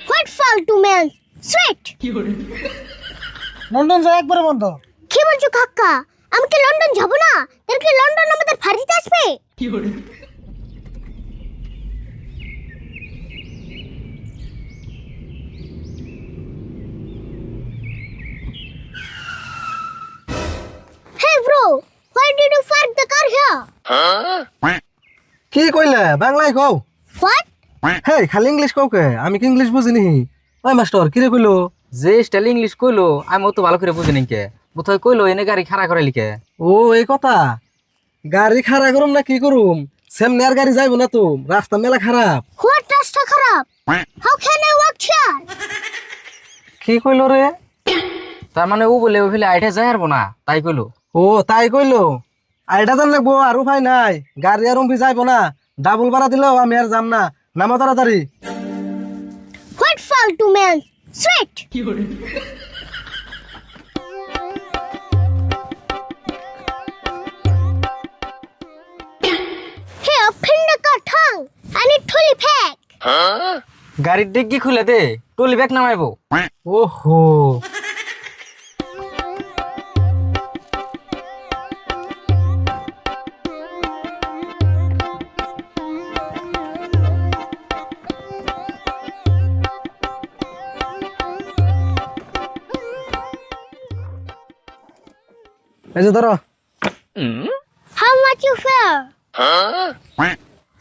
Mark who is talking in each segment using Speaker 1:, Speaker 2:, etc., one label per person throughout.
Speaker 1: What ফালতু man straight
Speaker 2: London যায় একবারে বন্ধ।
Speaker 1: কি বলছো কাকা? আমি কি লন্ডন যাব না? তাহলে কি লন্ডন আমাদের ফাঁড়িতে আসবে? Hey bro, why did you park the car here?
Speaker 2: কি কইলে বাংলায় কও?
Speaker 1: What?
Speaker 2: হে খালি ইংলিশ কও কে? আমি কি ইংলিশ বুঝিনি। ওই মাস্টার কি রে কইলো?
Speaker 3: যে স্টাইল ইংলিশ কইলো আমি অত ভালো করে বুঝি নাকি বোধহয় কইলো এনে গাড়ি খাড়া করে লিখে।
Speaker 2: ও এই কথা। গাড়ি খাড়া করুম না কি করুম? সামনে আর গাড়ি যাইবো না তো, রাস্তা মেলা খারাপ।
Speaker 1: What রাস্তা খারাপ? How can I walk here?
Speaker 2: কি কইলো রে?
Speaker 3: তার মানে ও বলে ওইফেলে আইঠে যায় হারবো না তাই কইলো।
Speaker 2: ও তাই কইলো। আইডা জান লাগবো আর উপায় নাই। গাড়ি আর উম্পি যাইবো না। ডাবল ভাড়া দিলেও আমি আর যাম না। নামো তাড়াতাড়ি।
Speaker 1: What ফালতু man straight Hey, open the car tongue. I need trolley bag.
Speaker 3: গাড়ির ডিগ্গি খুলে দে টলি ব্যাগ নামাইবো।
Speaker 2: ওহো। এই যে ধরো।
Speaker 1: How much you fare?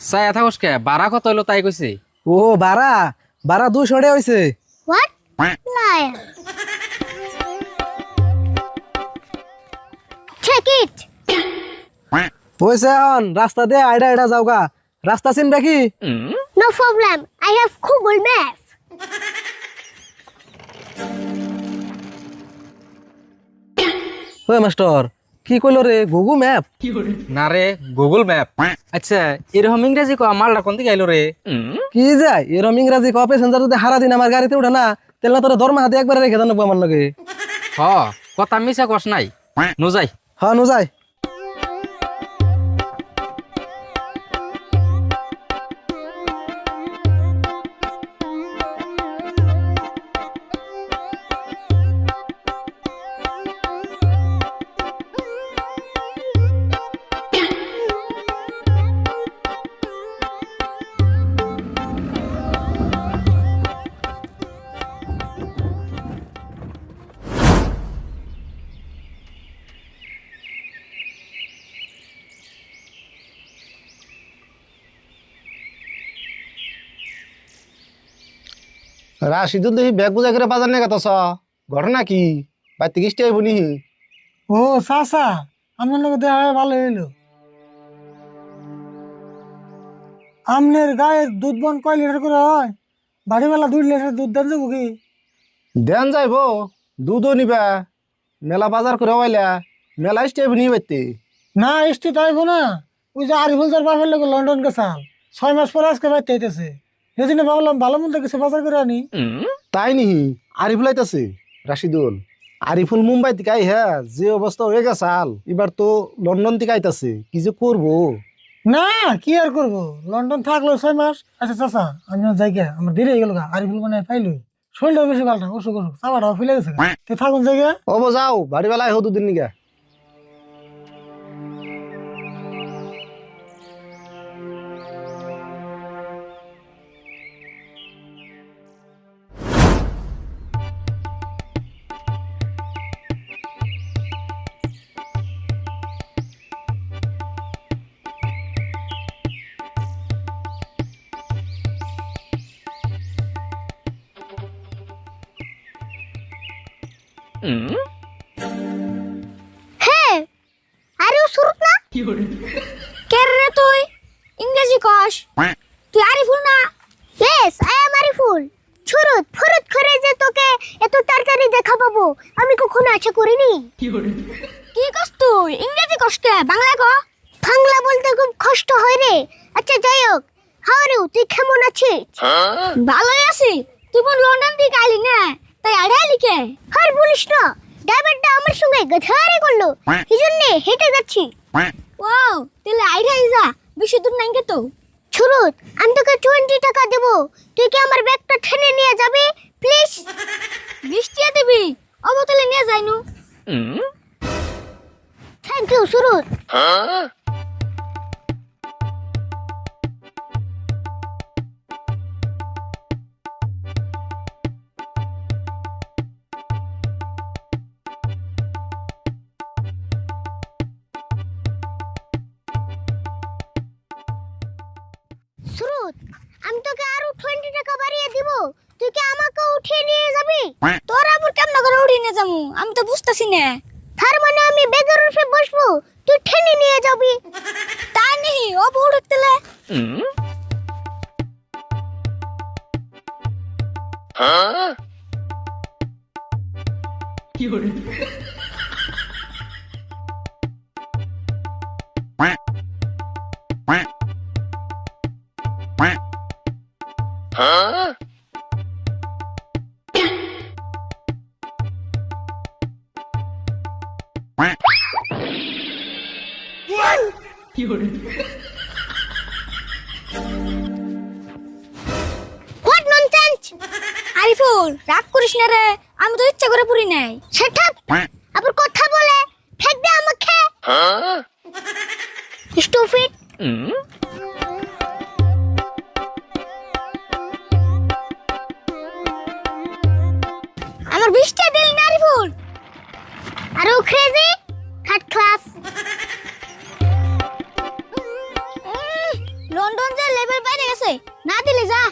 Speaker 3: চাই থাকস কে বাড়া কত হইলো তাই কইছি।
Speaker 2: ও বারা বারা 200 টাকা হইছে।
Speaker 1: What? Liar. Take it.
Speaker 2: হইছে অন রাস্তা দে আইডা আইডা যাওগা। রাস্তা চিনবে কি?
Speaker 1: No problem. I have Google Maps.
Speaker 2: ওই মাস্টার কি কইলো রে গুগল ম্যাপ?
Speaker 3: না রে গুগল ম্যাপ। আচ্ছা এরকম ইংরেজি কো মালটা কোন দিকে আইলো রে?
Speaker 2: কি যায় এরম ইংরাজি ক প্যাসেঞ্জার যদি হারা দিন আমার গাড়িতে উঠে না তাহলে তোর দরমা হাতে একবারে রেখে জানাবো আমার লগে।
Speaker 3: হ কথা মিছা কস নাই নু যাই।
Speaker 2: হ্যাঁ নো যায়।
Speaker 4: রাশিদুল দেখি ব্যাগ বুঝা করে বাজার নিয়ে গেছ ঘটনা কি বাড়িতে কিস্তি আইব নি?
Speaker 2: ও চাচা আপনার লগে দেখা হয়ে ভালো হইলো। আমনের গায়ের দুধ বন কয় লিটার করে হয়? বাড়িওয়ালা 2 লিটার দুধ দেন যাবো কি?
Speaker 4: দেন যাইব দুধও নিবা মেলা বাজার করে হইলা মেলা কিস্তি আইব নি বাইতে?
Speaker 2: না এসটি তাইব না। ওই যে আরিফুল স্যার বাপের লোক লন্ডন গেছাল 6 মাস পরে আজকে বাইতে আইতেছে। সেদিন ভাবলাম ভালো মন্দ কিছু বাজার করে আনি।
Speaker 4: তাই নিহি আরিফুল আইতাছে রাশিদুল। আরিফুল মুম্বাই থেকে আই হ্যাঁ যে অবস্থা হয়ে গেছাল এবার তো লন্ডন থেকে আইতাছে কি যে করবো।
Speaker 2: না কি আর করবো, লন্ডন থাকলো 6 মাস। আচ্ছা চাচা আমি যাই গে, আমার দেরি হয়ে গেল গা। আরিফুল মানে পাইলই শরীরটাও বেশি ভালো না, অসুখ অসুখ চাপাটাও ফেলে গেছে। তুই থাকুন জায়গা।
Speaker 4: অব যাও বাড়ি বেলায় হো দুদিন নিগা।
Speaker 1: Hey, are you surut na? Ker re তুই ইংরেজি কস? তুই আরিফুল না? Yes, I am Ariful. ছুরুত ফুরুত করে যে তোকে এত তাড়াতাড়ি দেখা পাবো আমি কখনো আশা করিনি। কি কস তুই? ইংরেজি কস কে? বাংলা ক। বাংলা বলতে খুব কষ্ট হয় রে। আচ্ছা যাই হোক, হাউ আর ইউ? তুই কেমন আছিস? ভালোই আছি। তুই বোন লন্ডন থেকে আইলি না, তাই আড়াই লিখে আর বলিস না। ড্রাইভারটা আমার সঙ্গে গধারে করলো, এই জন্য হেঁটে যাচ্ছি। ওয়াও, তাহলে আইডা যা বেশি দূর নাই তো। সুরত, আমি তোকে 20 টাকা দেব, তুই কি আমার ব্যাগটা ঠেনে নিয়ে যাবি প্লিজ? 20 টাকা দিবি? অবতলে নিয়ে যাইনু। থ্যাংক ইউ সুরত। সুরত, আমি তোকে আরো 20 টাকা বাড়িয়ে দিব, তুই কি আমাকে উঠিয়ে নিয়ে যাবি? তোর আবার কেমন করে উঠিয়ে নিয়ে যাবো আমি তো বুঝতাছি না। তার মানে আমি ব্যাগের উপরে বসবো, তুই ঠেনে নিয়ে যাবি? তাই নেই, ও বড় তেলে। What nonsense! আরিফুল, রাগ করিস না রে, আমি তো ইচ্ছা করে পুরি নাই। Shut up! আবার কথা বলে ফেক দে আমাকে। স্টুপিড! আমার 20 টাকা দিলি না আরিফুল? আর ও ক্রেজি থার্ড ক্লাস। লন্ডন যে লেভেল বাইরে গেছে, না দিলে যা।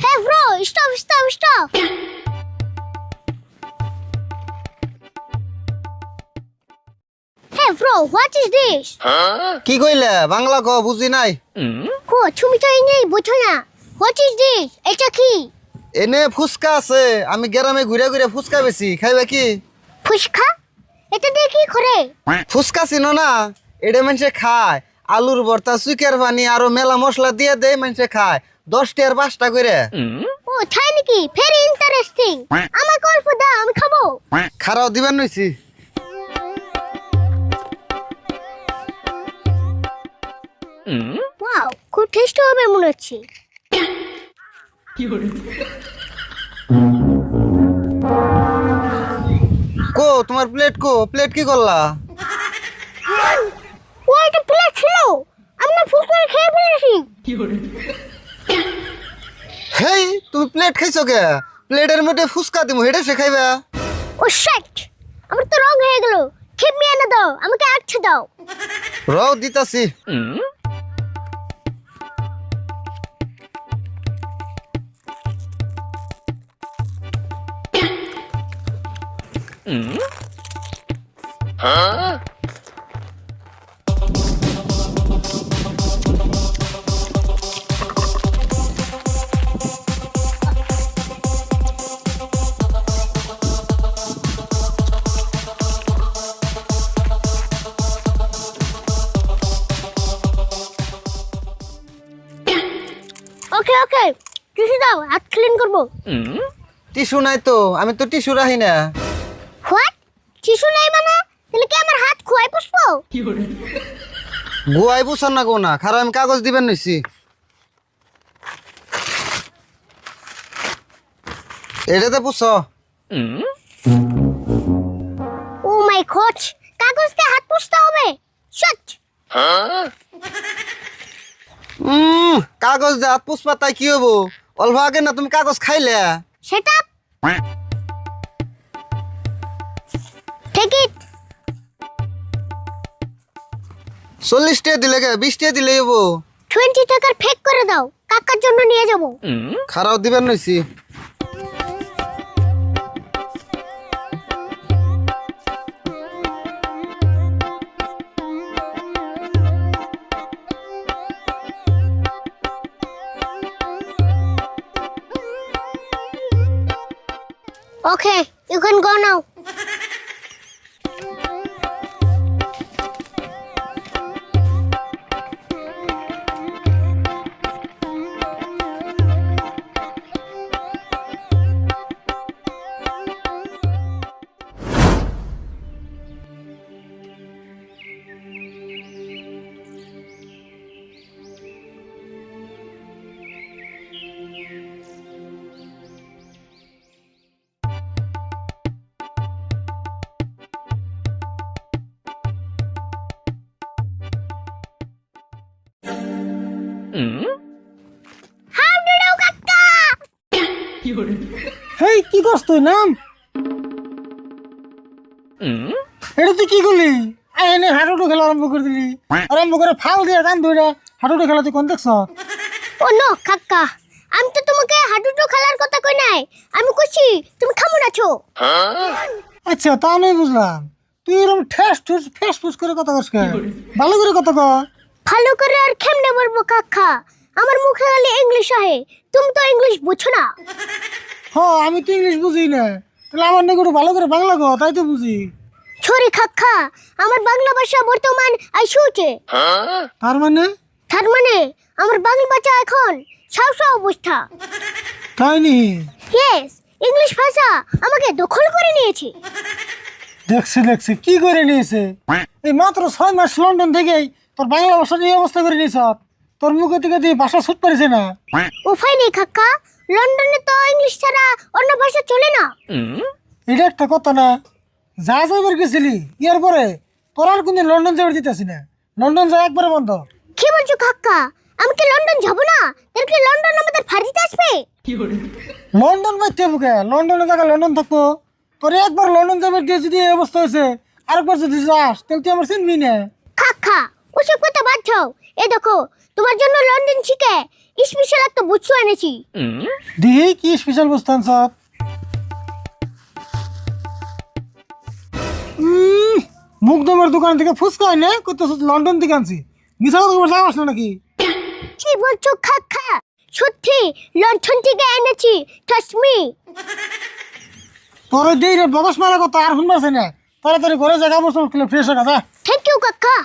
Speaker 1: Hey bro, stop. Hey bro, what is this?
Speaker 4: কি কইলে বাংলা ক বুঝি নাই।
Speaker 1: কো তুমি তো ইংরেজি বুঝো না। What is this? এটা কি?
Speaker 4: এনে ফুচকা আছে, আমি গ্রামে ঘুরে ঘুরে ফুচকা বেশি, খাইবে কি?
Speaker 1: ফুচকা? এটা দিয়ে কি করে?
Speaker 4: ফুচকা চিনো না? এটা মানুষে খায়, আলুর ভর্তা, চুকের পানি আরো মেলা মশলা দিয়ে দেয়, মানুষে খায় 10 টাকার 5টা করে।
Speaker 1: ও তাই নাকি? Very interesting. আমাকে অল্প দাও, আমি খাবো।
Speaker 4: খারাও দিবেন নইছি।
Speaker 1: ওয়াও, খুব টেস্টি হবে মনে হচ্ছে।
Speaker 4: কো তোমার প্লেট কো? প্লেট কি করলা?
Speaker 1: ও একটা প্লেট ছিল, আমি না ফুচকা খেয়ে ফেলেছি।
Speaker 4: হেই তুমি প্লেট খাইছো কে? প্লেটের মধ্যে ফুচকা দিমু, হেডে সে খাইবা।
Speaker 1: ও শিট, আমার তো রং হয়ে গেল। খিদমি এনে দাও, আমাকে আচ্ছা দাও।
Speaker 4: রও দিতাছি।
Speaker 1: ওকে টিস্যু দাও, হাত ক্লিন করবো।
Speaker 4: টিস্যু নাই তো, আমি তো টিস্যু রাখি না।
Speaker 1: হোয়াট? টিস্যু নাই মানে? তাহলে কি আমার হাত খোয়াই পুষবো?
Speaker 4: গুয়াই বুঝান না গো না, খারাপ আমি কাগজ দিবেন নইছি। এটাতে পুষ।
Speaker 1: ও মাই গড, কাগজ দিয়ে হাত পুষতে হবে? শট!
Speaker 4: কাগজ দিয়ে হাত পুষবা তাই কি হবো? অল্প আগে না তুমি কাগজ খাইলে।
Speaker 1: Shut up! Take it!
Speaker 4: 40 টাকা দিলে কে? 20 টাকা দিলে হবো।
Speaker 1: 20 টাকার ফেক করে দাও, কাকার জন্য নিয়ে যাবো।
Speaker 4: খারাপ দিবেন নইছি।
Speaker 1: Okay, you can go now. How did you kakka?
Speaker 2: হেই কি করছ তুই নাম এটা তুই কি করলি এনে হাঁটুটু খেলা আরম্ভ করে দিলি আরম্ভ করে ফাল দিয়ে গান ধরে হাঁটুটু খেলা তুই কোন দেখছ
Speaker 1: Oh no, কাকা। আমি তো তোমাকে হাডুডু খেলার কথা কই নাই। আমি কইছি তুমি কেমন আছো?
Speaker 2: আচ্ছা তা আমি বুঝলাম তুই এরকম ঠেস ঠুস ফেস ফুস করে কথা কস কেন ভালো করে কথা কর
Speaker 1: ভালো করে আর কেমনে বলবো কাকা? আমার মুখে খালি ইংলিশ আহে। তুমি তো ইংলিশ বুঝো না।
Speaker 2: হ্যাঁ আমি তো ইংলিশ বুঝি না তাহলে আমার নাকি একটু ভালো করে বাংলা কর তাই তো বুঝি
Speaker 1: সরি কাকা, আমার বাংলা ভাষা বর্তমান আইসুছে।
Speaker 2: তার মানে
Speaker 1: আমার বাংলা ভাষা এখন সাউসা অবস্থা।
Speaker 2: তাই নি
Speaker 1: ইয়েস, ইংলিশ ভাষা আমাকে দখল করে নিয়েছে।
Speaker 2: দেখছি কি করে নিয়েছে এই মাত্র 6 মাস লন্ডন থেকেই তোর বাংলা ভাষার এই অবস্থা করে নিয়েছ তোর মুখে থেকে তুই ভাষা ছুট পারিছে না
Speaker 1: উপায় নেই কাকা, লন্ডনে তো ইংলিশ ছাড়া অন্য ভাষা চলে না।
Speaker 2: এটা একটা কথা না যা যাইবার গেছিলি ইয়ার পরে তোর আর কোনদিন লন্ডন যাবার দিতেছি না লন্ডন যা একবারে বন্ধ
Speaker 1: কি বলছো কাকা? আমি কি লন্ডন যাব না? এর কি লন্ডন আমাদের ফাড়িতে আসবে?
Speaker 2: লন্ডন বাইতে বুকে লন্ডনে জায়গা লন্ডন থাকবো তোর একবার লন্ডন যাবার দিয়ে যদি এই অবস্থা হয়েছে আরেকবার যদি যাস তাহলে তুই আমার চিনবি না
Speaker 1: কাকা ওসব কথা বাদ দাও। এই দেখো তোমার জন্য লন্ডন শিখে স্পেশাল একটা বুঝছো এনেছি।
Speaker 2: দিহি কি স্পেশাল বস্তান সব মুখদমের দোকান থেকে ফুচকা এনে কত লন্ডন থেকে আনছি মিশা কথা বলতে যাস না নাকি
Speaker 1: কি বলছো কাকা? সত্যি লন্ডন থেকে এনেছি, ট্রাস্ট মি।
Speaker 2: তোর দেই রে বগস মারা কথা আর শুনবাছে না তাড়াতাড়ি ঘরে জায়গা বসে ফ্রেশ হয়ে যা
Speaker 1: থ্যাংক ইউ কাকা।